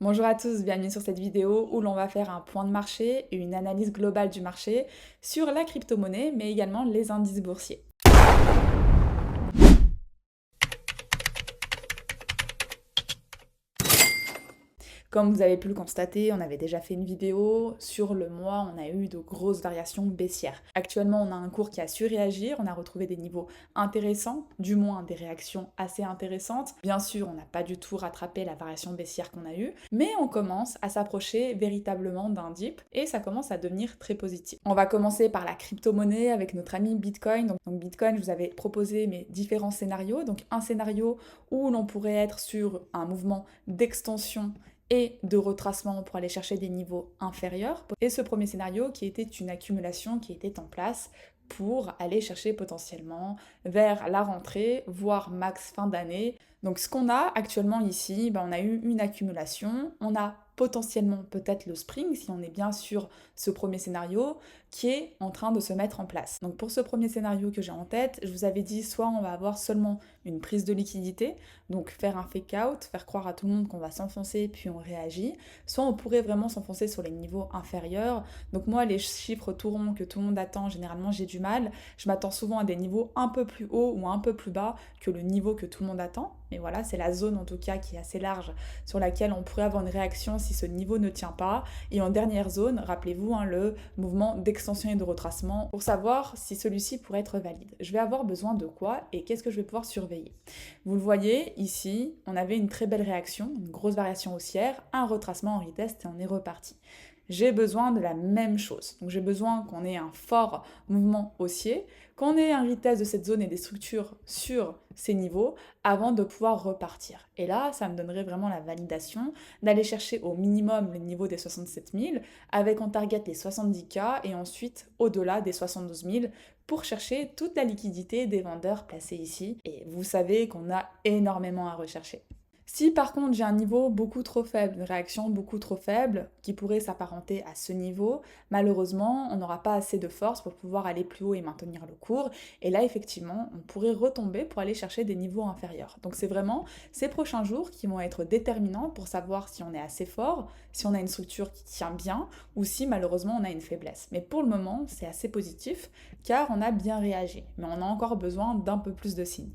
Bonjour à tous, bienvenue sur cette vidéo où l'on va faire un point de marché et une analyse globale du marché sur la crypto-monnaie, mais également les indices boursiers. Comme vous avez pu le constater, on avait déjà fait une vidéo. Sur le mois, on a eu de grosses variations baissières. Actuellement, on a un cours qui a su réagir, on a retrouvé des niveaux intéressants, du moins des réactions assez intéressantes. Bien sûr, on n'a pas du tout rattrapé la variation baissière qu'on a eue, mais on commence à s'approcher véritablement d'un dip et ça commence à devenir très positif. On va commencer par la crypto-monnaie avec notre ami Bitcoin. Donc Bitcoin, je vous avais proposé mes différents scénarios. Donc un scénario où l'on pourrait être sur un mouvement d'extension et de retracement pour aller chercher des niveaux inférieurs. Et ce premier scénario qui était une accumulation qui était en place pour aller chercher potentiellement vers la rentrée, voire max fin d'année. Donc ce qu'on a actuellement ici, on a eu une accumulation, on a potentiellement peut-être le spring, si on est bien sur ce premier scénario, qui est en train de se mettre en place. Donc pour ce premier scénario que j'ai en tête, je vous avais dit soit on va avoir seulement une prise de liquidité, donc faire un fake out, faire croire à tout le monde qu'on va s'enfoncer puis on réagit, soit on pourrait vraiment s'enfoncer sur les niveaux inférieurs. Donc moi les chiffres tout ronds que tout le monde attend, généralement j'ai du mal, je m'attends souvent à des niveaux un peu plus hauts ou un peu plus bas que le niveau que tout le monde attend, mais voilà c'est la zone en tout cas qui est assez large sur laquelle on pourrait avoir une réaction si ce niveau ne tient pas. Et en dernière zone, rappelez-vous le mouvement d'extension et de retracement pour savoir si celui-ci pourrait être valide. Je vais avoir besoin de quoi et qu'est-ce que je vais pouvoir surveiller. Vous le voyez ici, on avait une très belle réaction, une grosse variation haussière, un retracement en retest et on est reparti. J'ai besoin de la même chose. Donc j'ai besoin qu'on ait un fort mouvement haussier, qu'on ait un retest de cette zone et des structures sur ces niveaux avant de pouvoir repartir. Et là, ça me donnerait vraiment la validation d'aller chercher au minimum le niveau des 67 000 avec en target les 70K et ensuite au-delà des 72 000 pour chercher toute la liquidité des vendeurs placés ici. Et vous savez qu'on a énormément à rechercher. Si par contre j'ai un niveau beaucoup trop faible, une réaction beaucoup trop faible qui pourrait s'apparenter à ce niveau, malheureusement on n'aura pas assez de force pour pouvoir aller plus haut et maintenir le cours. Et là effectivement on pourrait retomber pour aller chercher des niveaux inférieurs. Donc c'est vraiment ces prochains jours qui vont être déterminants pour savoir si on est assez fort, si on a une structure qui tient bien ou si malheureusement on a une faiblesse. Mais pour le moment c'est assez positif car on a bien réagi. Mais on a encore besoin d'un peu plus de signes.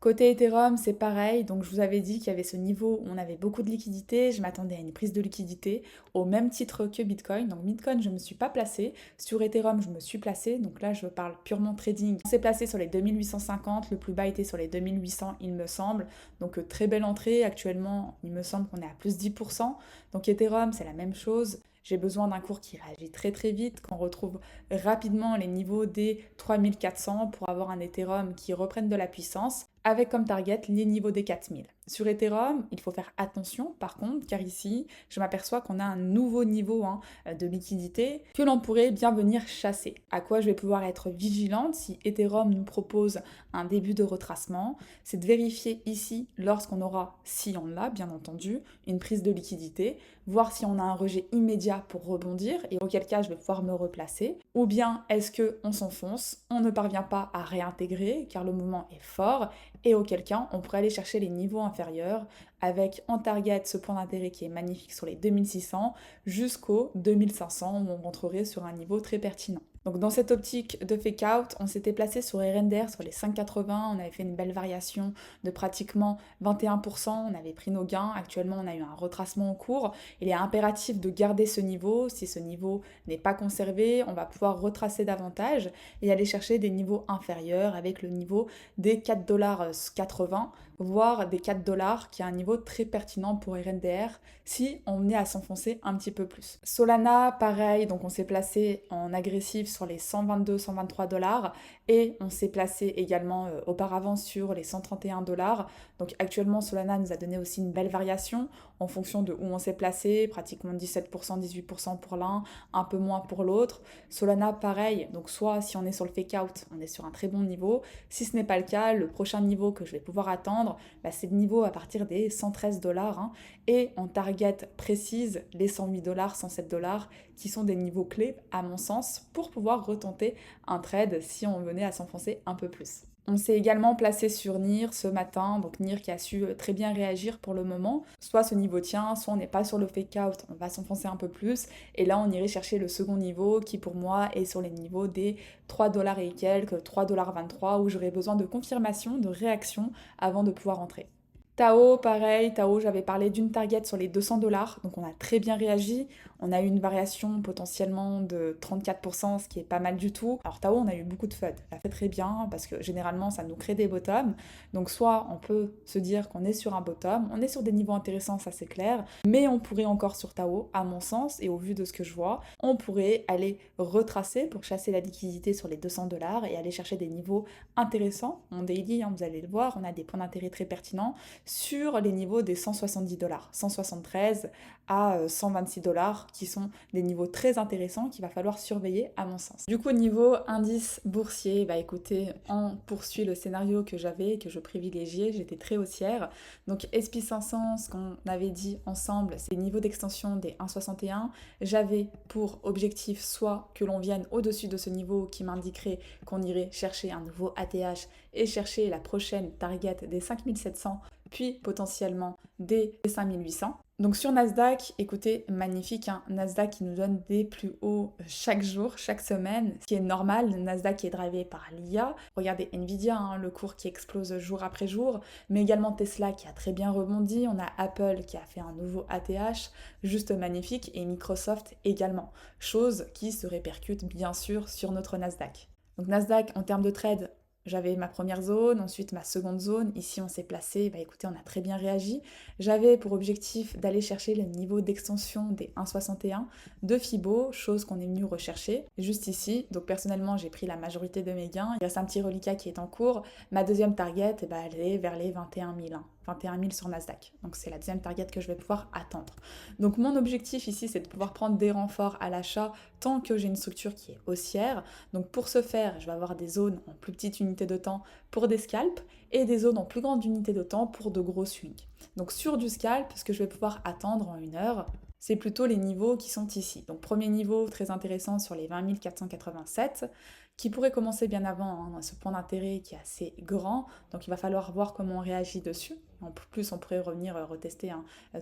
Côté Ethereum, c'est pareil, donc je vous avais dit qu'il y avait ce niveau où on avait beaucoup de liquidité, je m'attendais à une prise de liquidité au même titre que Bitcoin. Donc Bitcoin, je ne me suis pas placée, sur Ethereum, je me suis placée, donc là je parle purement trading. On s'est placé sur les 2850, le plus bas était sur les 2800 il me semble, donc très belle entrée, actuellement il me semble qu'on est à plus 10%, donc Ethereum c'est la même chose. J'ai besoin d'un cours qui réagit très très vite, qu'on retrouve rapidement les niveaux des 3400 pour avoir un Ethereum qui reprenne de la puissance, avec comme target les niveaux des 4000. Sur Ethereum, il faut faire attention par contre, car ici, je m'aperçois qu'on a un nouveau niveau de liquidité que l'on pourrait bien venir chasser. À quoi je vais pouvoir être vigilante si Ethereum nous propose un début de retracement, c'est de vérifier ici, lorsqu'on aura, si on l'a bien entendu, une prise de liquidité, voir si on a un rejet immédiat pour rebondir, et auquel cas je vais pouvoir me replacer, ou bien est-ce qu'on s'enfonce, on ne parvient pas à réintégrer, car le mouvement est fort, et auquel cas on pourrait aller chercher les niveaux inférieurs avec en target ce point d'intérêt qui est magnifique sur les 2600 jusqu'aux 2500 où on rentrerait sur un niveau très pertinent. Donc dans cette optique de fake out, on s'était placé sur RNDR sur les 5,80, on avait fait une belle variation de pratiquement 21%, on avait pris nos gains, actuellement on a eu un retracement au cours, il est impératif de garder ce niveau, si ce niveau n'est pas conservé, on va pouvoir retracer davantage et aller chercher des niveaux inférieurs avec le niveau des 4,80$, voire des 4$ qui est un niveau très pertinent pour RNDR si on venait à s'enfoncer un petit peu plus. Solana, pareil, donc on s'est placé en agressif sur les 122-123$ et on s'est placé également auparavant sur les 131$. Donc actuellement Solana nous a donné aussi une belle variation en fonction de où on s'est placé, pratiquement 17%, 18% pour l'un, un peu moins pour l'autre. Solana pareil, donc soit si on est sur le fake out, on est sur un très bon niveau, si ce n'est pas le cas, le prochain niveau que je vais pouvoir attendre, c'est le niveau à partir des 113$, et en target précise les 108$, 107$ qui sont des niveaux clés à mon sens pour pouvoir retenter un trade si on venait à s'enfoncer un peu plus. On s'est également placé sur NIR ce matin, donc NIR qui a su très bien réagir pour le moment. Soit ce niveau tient, soit on n'est pas sur le fake out, on va s'enfoncer un peu plus. Et là, on irait chercher le second niveau qui pour moi est sur les niveaux des 3 dollars et quelques, 3,23 $ où j'aurais besoin de confirmation, de réaction avant de pouvoir entrer. Tao, pareil, Tao, j'avais parlé d'une target sur les 200 dollars, donc on a très bien réagi. On a eu une variation potentiellement de 34%, ce qui est pas mal du tout. Alors Tao, on a eu beaucoup de FUD, ça fait très bien parce que généralement ça nous crée des bottoms. Donc soit on peut se dire qu'on est sur un bottom, on est sur des niveaux intéressants, ça c'est clair, mais on pourrait encore sur Tao, à mon sens, et au vu de ce que je vois, on pourrait aller retracer pour chasser la liquidité sur les 200 dollars et aller chercher des niveaux intéressants. En daily, hein, vous allez le voir, on a des points d'intérêt très pertinents sur les niveaux des 170 dollars, 173 à 126 dollars, qui sont des niveaux très intéressants qu'il va falloir surveiller à mon sens. Du coup, niveau indice boursier, bah écoutez, on poursuit le scénario que j'avais, que je privilégiais, j'étais très haussière. Donc SP500, ce qu'on avait dit ensemble, c'est le niveau d'extension des 1,61. J'avais pour objectif soit que l'on vienne au-dessus de ce niveau qui m'indiquerait qu'on irait chercher un nouveau ATH et chercher la prochaine target des 5700, puis potentiellement des 5800. Donc sur Nasdaq, écoutez, magnifique, hein, Nasdaq qui nous donne des plus hauts chaque jour, chaque semaine, ce qui est normal, le Nasdaq qui est drivé par l'IA. Regardez Nvidia, hein, le cours qui explose jour après jour, mais également Tesla qui a très bien rebondi, on a Apple qui a fait un nouveau ATH, juste magnifique, et Microsoft également, chose qui se répercute bien sûr sur notre Nasdaq. Donc Nasdaq en termes de trade, j'avais ma première zone, ensuite ma seconde zone. Ici, on s'est placé. Bah écoutez, on a très bien réagi. J'avais pour objectif d'aller chercher le niveau d'extension des 1,61 de Fibo, chose qu'on est venu rechercher juste ici. Donc personnellement, j'ai pris la majorité de mes gains. Il reste un petit reliquat qui est en cours. Ma deuxième target, bah, elle est vers les 21 000. 21 000 sur Nasdaq. Donc c'est la deuxième target que je vais pouvoir attendre. Donc mon objectif ici, c'est de pouvoir prendre des renforts à l'achat tant que j'ai une structure qui est haussière. Donc pour ce faire, je vais avoir des zones en plus petite unité de temps pour des scalps et des zones en plus grande unité de temps pour de gros swings. Donc sur du scalp, ce que je vais pouvoir attendre en une heure, c'est plutôt les niveaux qui sont ici. Donc premier niveau très intéressant sur les 20 487, qui pourrait commencer bien avant, hein, ce point d'intérêt qui est assez grand, donc il va falloir voir comment on réagit dessus. En plus, on pourrait revenir retester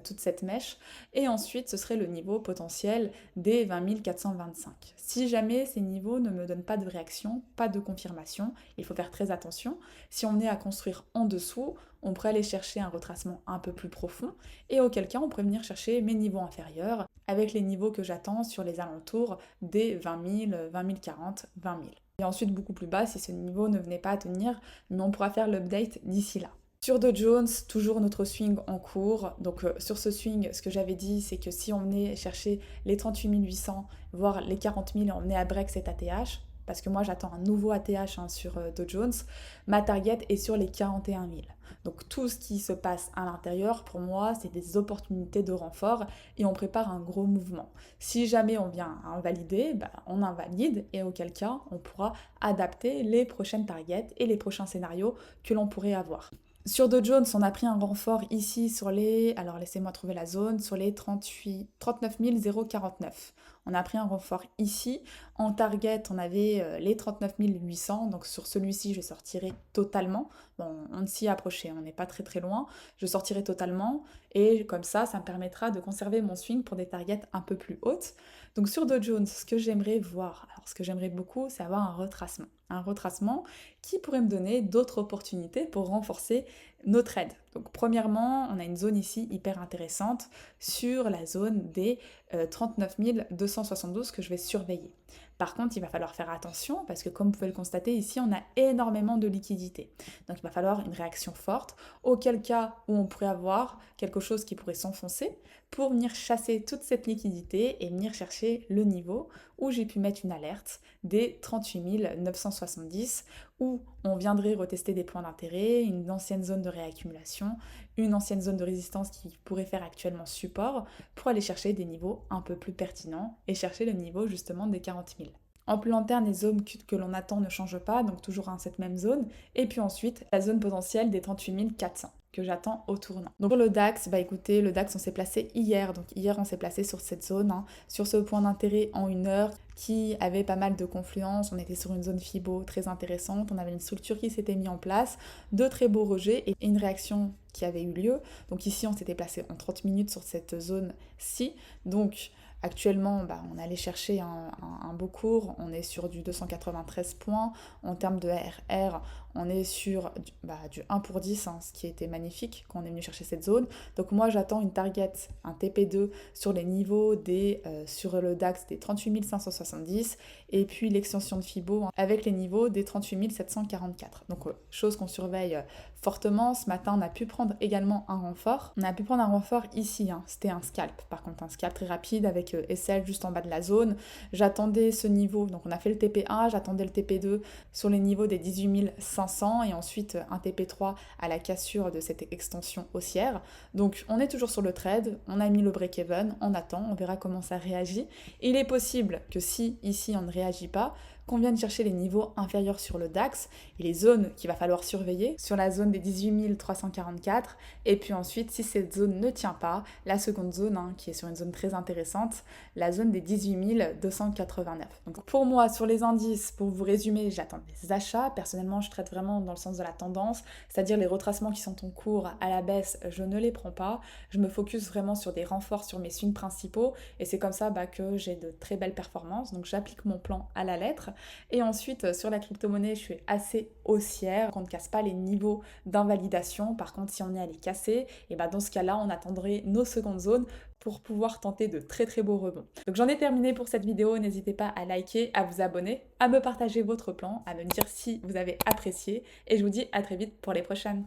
toute cette mèche. Et ensuite, ce serait le niveau potentiel des 20 425. Si jamais ces niveaux ne me donnent pas de réaction, pas de confirmation, il faut faire très attention. Si on est à construire en dessous, on pourrait aller chercher un retracement un peu plus profond, et auquel cas, on pourrait venir chercher mes niveaux inférieurs, avec les niveaux que j'attends sur les alentours des 20 000, 20 040, 20 000. Et ensuite, beaucoup plus bas, si ce niveau ne venait pas à tenir, mais on pourra faire l'update d'ici là. Sur Dow Jones, toujours notre swing en cours. Donc sur ce swing, ce que j'avais dit, c'est que si on venait chercher les 38 800, voire les 40 000, et on venait à break cet ATH, parce que moi j'attends un nouveau ATH sur Dow Jones, ma target est sur les 41 000. Donc tout ce qui se passe à l'intérieur, pour moi, c'est des opportunités de renfort et on prépare un gros mouvement. Si jamais on vient à invalider, bah, on invalide et auquel cas on pourra adapter les prochaines targets et les prochains scénarios que l'on pourrait avoir. Sur Dow Jones, on a pris un renfort ici sur les, alors laissez-moi trouver la zone, sur les 39 049. On a pris un renfort ici. En target, on avait les 39 800. Donc sur celui-ci, je sortirai totalement. Bon, on s'y approchait, on n'est pas très très loin. Je sortirai totalement. Et comme ça me permettra de conserver mon swing pour des targets un peu plus hautes. Donc sur Dow Jones, ce que j'aimerais voir, alors ce que j'aimerais beaucoup, c'est avoir un retracement. Un retracement qui pourrait me donner d'autres opportunités pour renforcer nos trades. Donc premièrement, on a une zone ici hyper intéressante sur la zone des 39 272 que je vais surveiller. Par contre, il va falloir faire attention parce que comme vous pouvez le constater, ici, on a énormément de liquidités. Donc il va falloir une réaction forte, auquel cas où on pourrait avoir quelque chose qui pourrait s'enfoncer pour venir chasser toute cette liquidité et venir chercher le niveau où j'ai pu mettre une alerte des 38 970 où on viendrait retester des points d'intérêt, une ancienne zone de réaccumulation, une ancienne zone de résistance qui pourrait faire actuellement support pour aller chercher des niveaux un peu plus pertinents et chercher le niveau justement des 40 000. En plus long terme, les zones que l'on attend ne changent pas, donc toujours cette même zone. Et puis ensuite, la zone potentielle des 38 400 que j'attends au tournant. Donc pour le DAX, bah écoutez, le DAX on s'est placé hier, donc hier on s'est placé sur cette zone, sur ce point d'intérêt en 1 heure qui avait pas mal de confluence, on était sur une zone Fibo très intéressante, on avait une structure qui s'était mise en place, de très beaux rejets et une réaction qui avait eu lieu. Donc ici on s'était placé en 30 minutes sur cette zone-ci, donc actuellement, bah, on allait chercher un beau cours, on est sur du 293 points. En termes de RR, on est sur du 1 pour 10, ce qui était magnifique quand on est venu chercher cette zone. Donc moi, j'attends une target, un TP2 sur les niveaux sur le DAX des 38 570 et puis l'extension de Fibo avec les niveaux des 38 744. Donc chose qu'on surveille fortement. Ce matin, on a pu prendre également un renfort. On a pu prendre un renfort ici, c'était un scalp. Par contre, un scalp très rapide avec SL juste en bas de la zone. J'attendais ce niveau, donc on a fait le TP1, j'attendais le TP2 sur les niveaux des 18 500 et ensuite un TP3 à la cassure de cette extension haussière. Donc on est toujours sur le trade, on a mis le break-even, on attend, on verra comment ça réagit. Il est possible que si ici on ne réagit pas, qu'on vienne chercher les niveaux inférieurs sur le DAX et les zones qu'il va falloir surveiller sur la zone des 18 344 et puis ensuite si cette zone ne tient pas, la seconde zone qui est sur une zone très intéressante, la zone des 18 289. Donc pour moi sur les indices, pour vous résumer, j'attends des achats, personnellement je traite vraiment dans le sens de la tendance, c'est-à-dire les retracements qui sont en cours à la baisse, je ne les prends pas, je me focus vraiment sur des renforts sur mes swings principaux et c'est comme ça que j'ai de très belles performances, donc j'applique mon plan à la lettre. Et ensuite, sur la crypto-monnaie, je suis assez haussière, qu'on ne casse pas les niveaux d'invalidation. Par contre, si on est à les casser, et dans ce cas-là, on attendrait nos secondes zones pour pouvoir tenter de très très beaux rebonds. Donc j'en ai terminé pour cette vidéo, n'hésitez pas à liker, à vous abonner, à me partager votre plan, à me dire si vous avez apprécié, et je vous dis à très vite pour les prochaines.